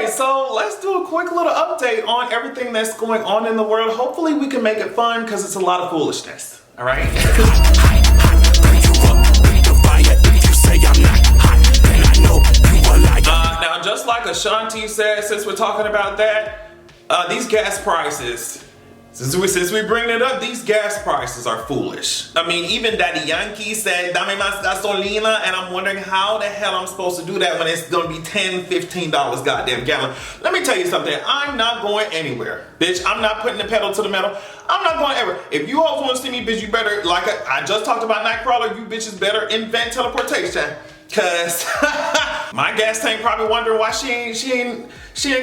Okay, so let's do a quick little update on everything that's going on in the world. Hopefully we can make it fun because it's a lot of foolishness, all right? Now, just like Ashanti said, since we're talking about that, these gas prices, since we bring it up, these gas prices are foolish. I mean, even Daddy Yankee said, "Dame más gasolina," and I'm wondering how the hell I'm supposed to do that when it's gonna be $10, $15 goddamn gallon. Let me tell you something, I'm not going anywhere. Bitch, I'm not putting the pedal to the metal. I'm not going ever. If you all want to see me, bitch, you better, like I just talked about Nightcrawler, you bitches better invent teleportation. Cause my gas tank probably wondering why she ain't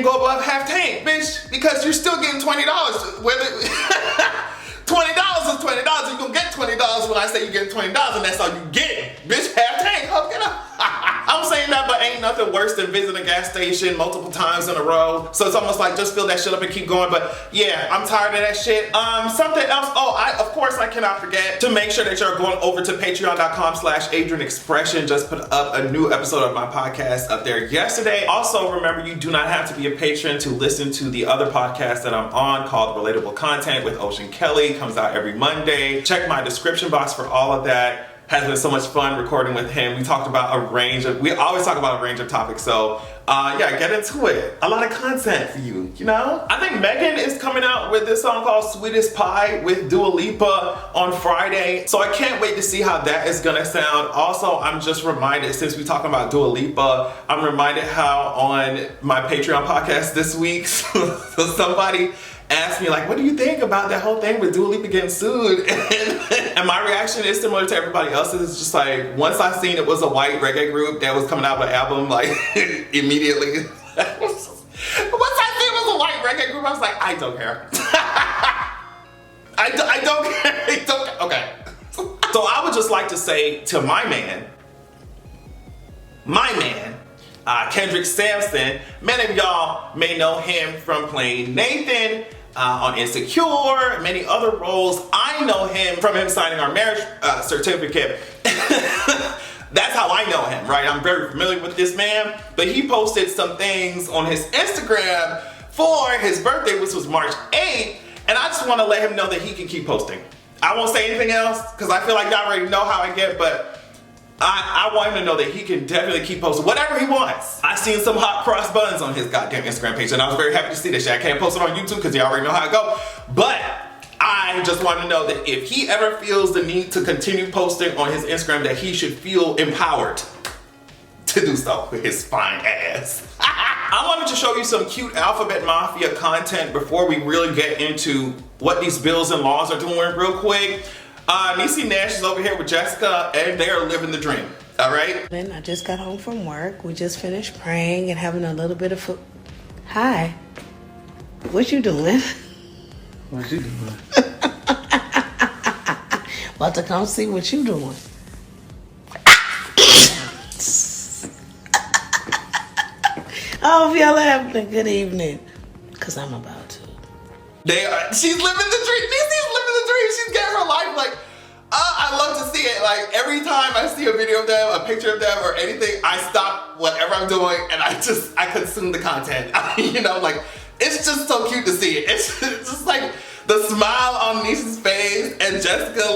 go above half tank, bitch. Because you're still getting $20. Whether $20 is $20, you're gonna get $20 when I say you're getting $20, and that's all you get, bitch. Half tank, hook it up. I'm saying that, but ain't nothing worse than visiting a gas station multiple times in a row. So it's almost like just fill that shit up and keep going. But yeah, I'm tired of that shit. Something else. Oh, of course I cannot forget to make sure that you're going over to patreon.com/AdrianExpression. Just put up a new episode of my podcast up there yesterday. Also, remember, you do not have to be a patron to listen to the other podcast that I'm on called Relatable Content with Ocean Kelly. Comes out every Monday. Check my description box for all of that. Has been so much fun recording with him. We talked about we always talk about a range of topics. So yeah, get into it. A lot of content for you, you know? I think Megan is coming out with this song called Sweetest Pie with Dua Lipa on Friday. So I can't wait to see how that is gonna sound. Also, I'm just reminded, since we're talking about Dua Lipa, I'm reminded how on my Patreon podcast this week, so somebody asked me, like, what do you think about that whole thing with Dua Lipa getting sued? And my reaction is similar to everybody else's. It's just like, once I seen it was a white reggae group that was coming out with an album, like, immediately. Once I seen it was a white reggae group, I was like, I don't care. I don't care. Okay. So I would just like to say to my man, Kendrick Sampson. Many of y'all may know him from playing Nathan on Insecure, many other roles. I know him from him signing our marriage certificate. That's how I know him, right? I'm very familiar with this man, but he posted some things on his Instagram for his birthday, which was March 8th, and I just want to let him know that he can keep posting. I won't say anything else, because I feel like y'all already know how I get, but I want him to know that he can definitely keep posting whatever he wants. I seen some hot cross buns on his goddamn Instagram page, and I was very happy to see that shit. I can't post it on YouTube because you already know how it go. But I just want to know that if he ever feels the need to continue posting on his Instagram, that he should feel empowered to do so with his fine ass. I wanted to show you some cute Alphabet Mafia content before we really get into what these bills and laws are doing real quick. Niecy Nash is over here with Jessica, and they are living the dream, all right? I just got home from work. We just finished praying and having a little bit of food. Hi. What you doing? What you doing? About to come see what you doing. I hope y'all are having a good evening, because I'm about to. She's living the dream. Niecy's living the dream. She's getting her life. Like, I love to see it. Like, every time I see a video of them, a picture of them, or anything, I stop whatever I'm doing and I consume the content. You know, like, it's just so cute to see it. It's just like the smile on Niecy's face and Jessica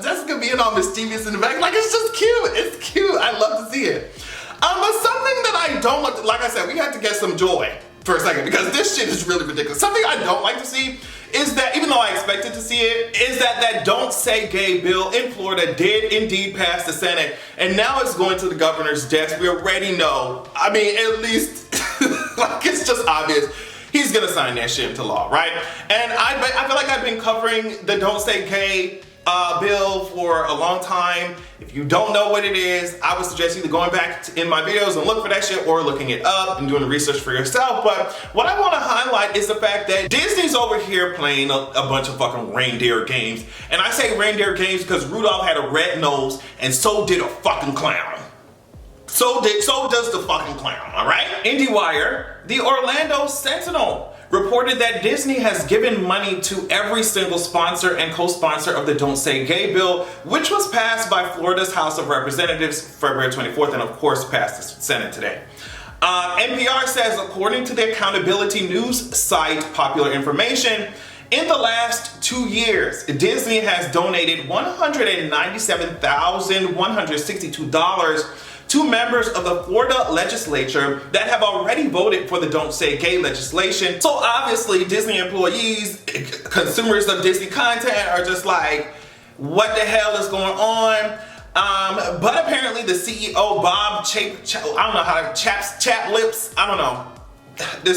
Jessica being all mischievous in the back. Like, it's just cute. It's cute. I love to see it. But something that I don't like I said, we had to get some joy for a second, because this shit is really ridiculous. Something I don't like to see is that, even though I expected to see it, is that Don't Say Gay bill in Florida did indeed pass the Senate, and now it's going to the governor's desk. We already know. I mean, at least, like, it's just obvious. He's gonna sign that shit into law, right? And I feel like I've been covering the Don't Say Gay bill for a long time. If you don't know what it is, I would suggest either going back in my videos and look for that shit, or looking it up and doing the research for yourself. But what I want to highlight is the fact that Disney's over here playing a bunch of fucking reindeer games. And I say reindeer games because Rudolph had a red nose, and so did a fucking clown. So does the fucking clown, all right? IndieWire, the Orlando Sentinel, reported that Disney has given money to every single sponsor and co-sponsor of the Don't Say Gay bill, which was passed by Florida's House of Representatives February 24th and of course passed the Senate today. NPR says, according to the accountability news site Popular Information, in the last 2 years, Disney has donated $197,162 to members of the Florida legislature that have already voted for the Don't Say Gay legislation. So obviously Disney employees, consumers of Disney content are just like, what the hell is going on? But apparently the CEO, Bob I don't know how to chap lips, I don't know. The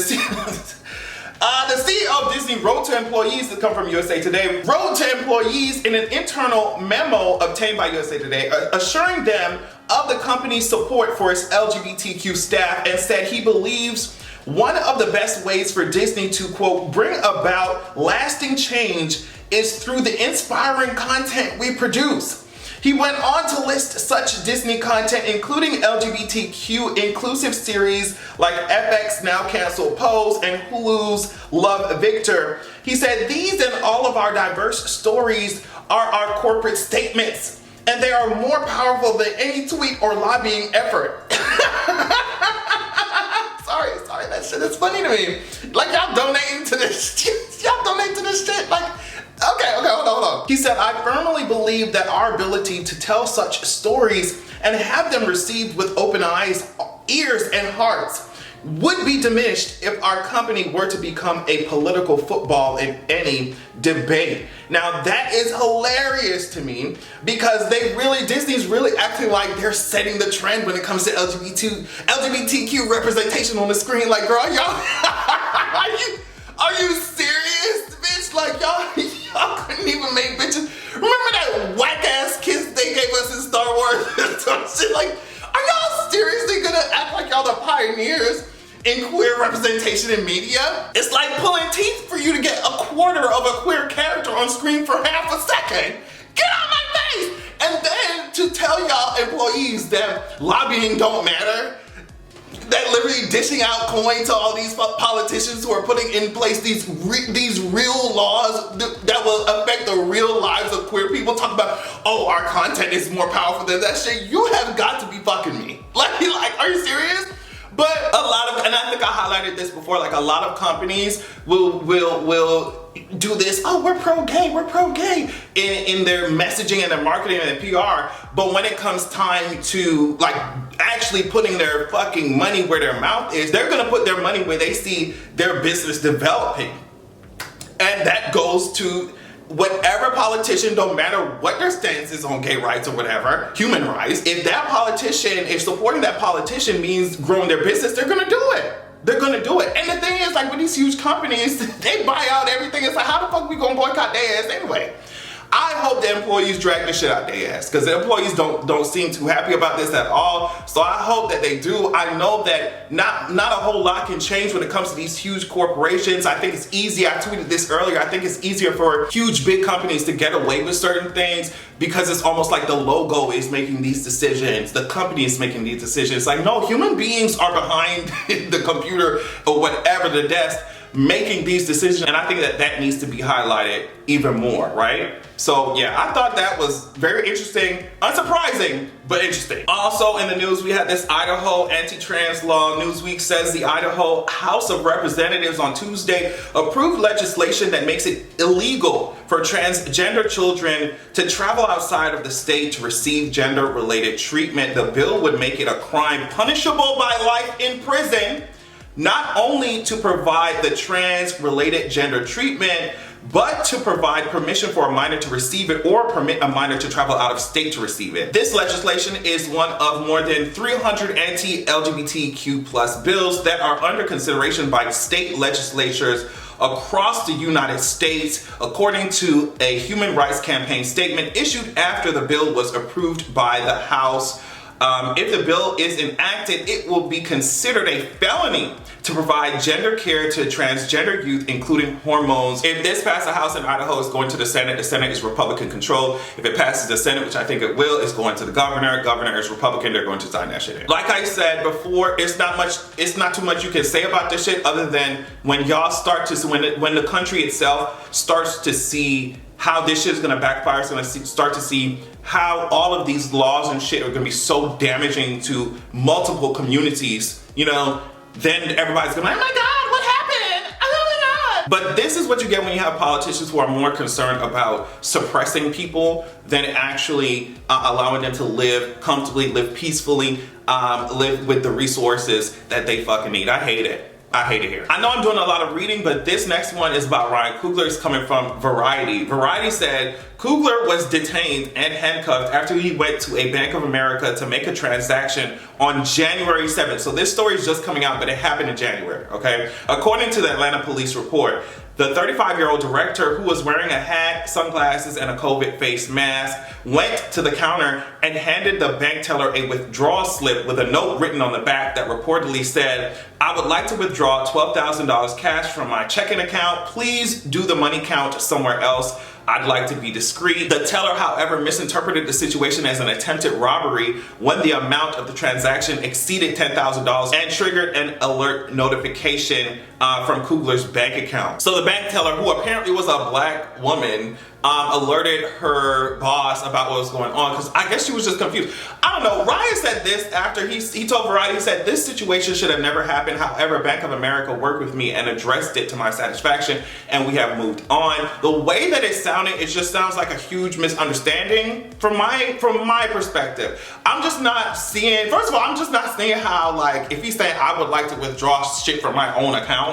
CEO of Disney wrote to employees that come from USA Today, wrote to employees in an internal memo obtained by USA Today, assuring them of the company's support for its LGBTQ staff, and said he believes one of the best ways for Disney to, quote, bring about lasting change is through the inspiring content we produce. He went on to list such Disney content, including LGBTQ inclusive series like FX Now Cancel Pose and Hulu's Love Victor. He said, these and all of our diverse stories are our corporate statements, and they are more powerful than any tweet or lobbying effort. sorry, that shit is funny to me. Like, y'all donating to this shit. Y'all donate to this shit. Like, okay, hold on. He said, I firmly believe that our ability to tell such stories and have them received with open eyes, ears, and hearts would be diminished if our company were to become a political football in any debate. Now that is hilarious to me, because Disney's really acting like they're setting the trend when it comes to LGBTQ representation on the screen. Like, girl, y'all, are you serious, bitch? Like, y'all couldn't even make bitches. Remember that whack ass kiss they gave us in Star Wars? Shit, like, are y'all seriously gonna act like y'all the pioneers in queer representation in media? It's like pulling teeth for you to get a quarter of a queer character on screen for half a second. Get out my face! And then to tell y'all employees that lobbying don't matter, that literally dishing out coin to all these politicians who are putting in place these real laws that will affect the real lives of queer people. Talk about, oh, our content is more powerful than that shit. You have got to be fucking me. Like, are you serious? But a lot of, and I think I highlighted this before, like a lot of companies will do this, oh, we're pro-gay in their messaging and their marketing and their PR. But when it comes time to like actually putting their fucking money where their mouth is, they're gonna put their money where they see their business developing. And that goes to whatever politician, don't matter what their stance is on gay rights or whatever, human rights, if supporting that politician means growing their business, they're gonna do it. They're gonna do it. And the thing is, like with these huge companies, they buy out everything. It's like, how the fuck we gonna boycott their ass anyway? I hope the employees drag the shit out their ass, because the employees don't seem too happy about this at all. So I hope that they do. I know that not a whole lot can change when it comes to these huge corporations. I think it's easy. I tweeted this earlier. I think it's easier for huge big companies to get away with certain things because it's almost like the logo is making these decisions. The company is making these decisions. Like, no, human beings are behind the computer or whatever, the desk, making these decisions, and I think that needs to be highlighted even more, right? So yeah, I thought that was very interesting, unsurprising, but interesting. Also in the news, we had this Idaho anti-trans law. Newsweek says the Idaho House of Representatives on Tuesday approved legislation that makes it illegal for transgender children to travel outside of the state to receive gender-related treatment. The bill would make it a crime punishable by life in prison, not only to provide the trans-related gender treatment, but to provide permission for a minor to receive it or permit a minor to travel out of state to receive it. This legislation is one of more than 300 anti-LGBTQ plus bills that are under consideration by state legislatures across the United States, according to a Human Rights Campaign statement issued after the bill was approved by the House. If the bill is enacted, it will be considered a felony to provide gender care to transgender youth, including hormones. If this passes the House in Idaho, it's going to the Senate. The Senate is Republican controlled. If it passes the Senate, which I think it will, it's going to the governor. Governor is Republican. They're going to sign that shit in. Like I said before, it's not too much you can say about this shit other than when y'all start to, when the country itself starts to see how this shit is gonna backfire. It's gonna start to see how all of these laws and shit are gonna be so damaging to multiple communities, you know, then everybody's gonna be like, oh my God, what happened? Oh my God. But this is what you get when you have politicians who are more concerned about suppressing people than actually allowing them to live comfortably, live peacefully, live with the resources that they fucking need. I hate it. I hate it here. I know I'm doing a lot of reading, but this next one is about Ryan Coogler. It's coming from Variety. Variety said Coogler was detained and handcuffed after he went to a Bank of America to make a transaction on January 7th. So this story is just coming out, but it happened in January, okay? According to the Atlanta police report, the 35-year-old director, who was wearing a hat, sunglasses, and a COVID face mask, went to the counter and handed the bank teller a withdrawal slip with a note written on the back that reportedly said, "I would like to withdraw $12,000 cash from my checking account. Please do the money count somewhere else. I'd like to be discreet." The teller, however, misinterpreted the situation as an attempted robbery when the amount of the transaction exceeded $10,000 and triggered an alert notification from Coogler's bank account. So the bank teller, who apparently was a black woman, alerted her boss about what was going on, because I guess she was just confused. I don't know. Ryan said this after he told Variety, he said, "This situation should have never happened. However, Bank of America worked with me and addressed it to my satisfaction, and we have moved on." The way that it sounded, it just sounds like a huge misunderstanding from my perspective. I'm just not seeing, first of all, I'm just not seeing how, like, if he's saying I would like to withdraw shit from my own account,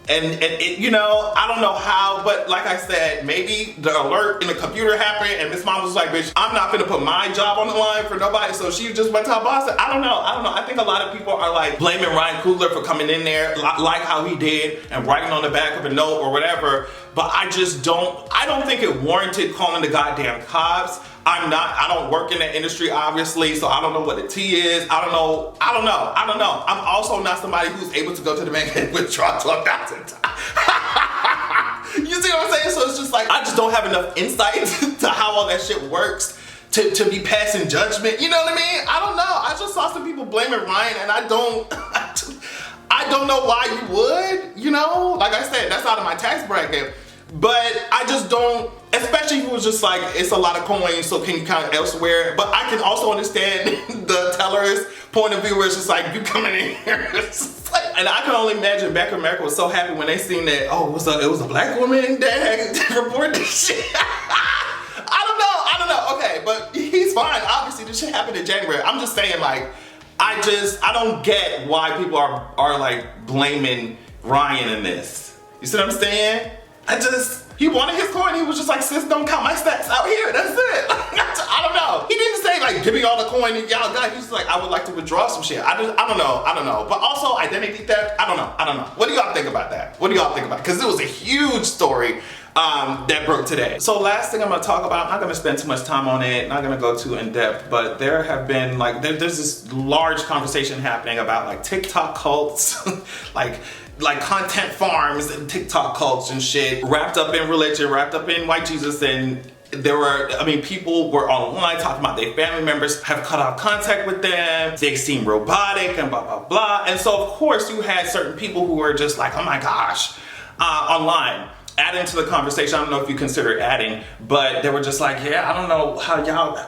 and it, you know, I don't know how, but like I said, maybe the alert in the computer happened and Miss Mom was like, bitch, I'm not gonna put my job on the line for nobody, so she just went to her boss. I don't know. I think a lot of people are like blaming Ryan Coogler for coming in there like how he did and writing on the back of a note or whatever, but I don't think it warranted calling the goddamn cops. I don't work in that industry, obviously, so I don't know what the T is. I don't know. I'm also not somebody who's able to go to the bank and withdraw $12,000. You see what I'm saying? So it's just like, I just don't have enough insight to how all that shit works to be passing judgment. You know what I mean? I don't know. I just saw some people blaming Ryan, and I don't know why you would, you know? Like I said, that's out of my tax bracket. But I just don't, especially if it was just like, it's a lot of coins, so can you count it elsewhere? But I can also understand the teller's point of view where it's just like, you coming in here. And I can only imagine Bank of America was so happy when they seen that, oh, it was a black woman that had reported this shit. I don't know, okay, but he's fine. Obviously, this shit happened in January. I'm just saying, like, I don't get why people are like blaming Ryan in this. You see what I'm saying? He wanted his coin. He was just like, sis, don't count my stacks out here. That's it. I don't know. He didn't say like, give me all the coin and y'all got. He's just like, I would like to withdraw some shit. I don't know. But also identity theft, I don't know. What do y'all think about that? Because it was a huge story that broke today. So last thing I'm gonna talk about, I'm not gonna spend too much time on it, not gonna go too in depth, but there have been like, there's this large conversation happening about like TikTok cults, like content farms and TikTok cults and shit, wrapped up in religion, wrapped up in white Jesus, and people were online talking about their family members have cut off contact with them, they seem robotic and blah, blah, blah. And so of course you had certain people who were just like, oh my gosh, online. Adding to the conversation, I don't know if you consider it adding, but they were just like, yeah, I don't know how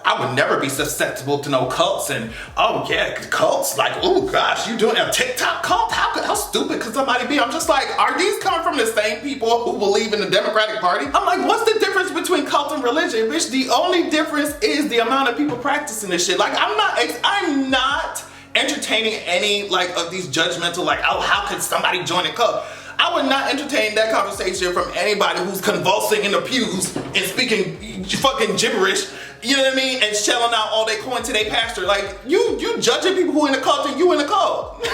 I would never be susceptible to no cults, and oh yeah, cults, like, oh gosh, you doing a TikTok cult? How stupid could somebody be? I'm just like, are these coming from the same people who believe in the Democratic Party? I'm like, what's the difference between cult and religion? Bitch, the only difference is the amount of people practicing this shit. Like, I'm not entertaining any like of these judgmental, like, oh, how could somebody join a cult? I would not entertain that conversation from anybody who's convulsing in the pews and speaking fucking gibberish, you know what I mean, and shelling out all their coin to their pastor. Like, you judging people who in a cult, and you in a cult.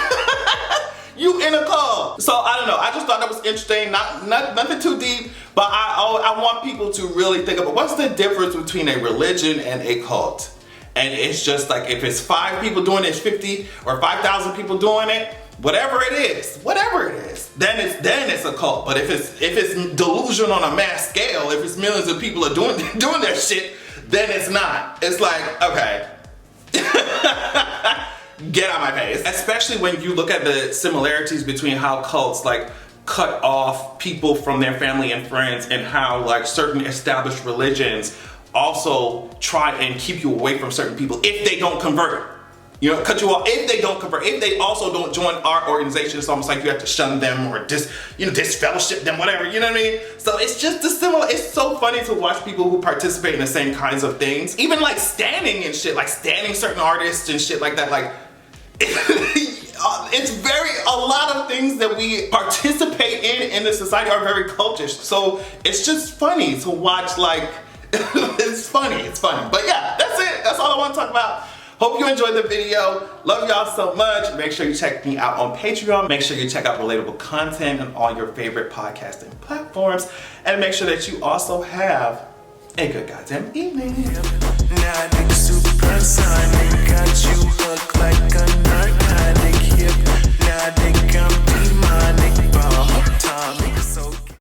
You in a cult. So I don't know, I just thought that was interesting, nothing too deep, but I want people to really think about what's the difference between a religion and a cult. And it's just like, if it's 5 people doing it, it's 50 or 5,000 people doing it, whatever it is, then it's a cult. But if it's delusion on a mass scale, if it's millions of people are doing that shit, then it's not. It's like, okay. Get out my face. Especially when you look at the similarities between how cults, like cut off people from their family and friends, and how like certain established religions also try and keep you away from certain people if they don't convert. You know, cut you off if they don't convert. If they also don't join our organization, it's almost like you have to shun them or disfellowship them, whatever, you know what I mean? So it's just a similar, it's so funny to watch people who participate in the same kinds of things. Even like standing and shit, like standing certain artists and shit like that, like, it's a lot of things that we participate in the society are very cultish. So it's just funny to watch, like, it's funny. But yeah, that's it. That's all I want to talk about. Hope you enjoyed the video. Love y'all so much. Make sure you check me out on Patreon. Make sure you check out relatable content on all your favorite podcasting platforms. And make sure that you also have a good goddamn evening. Now nigga supersonic, got you hooked like a narcotic hip. Now nigga I'm demonic, ball, Tommy.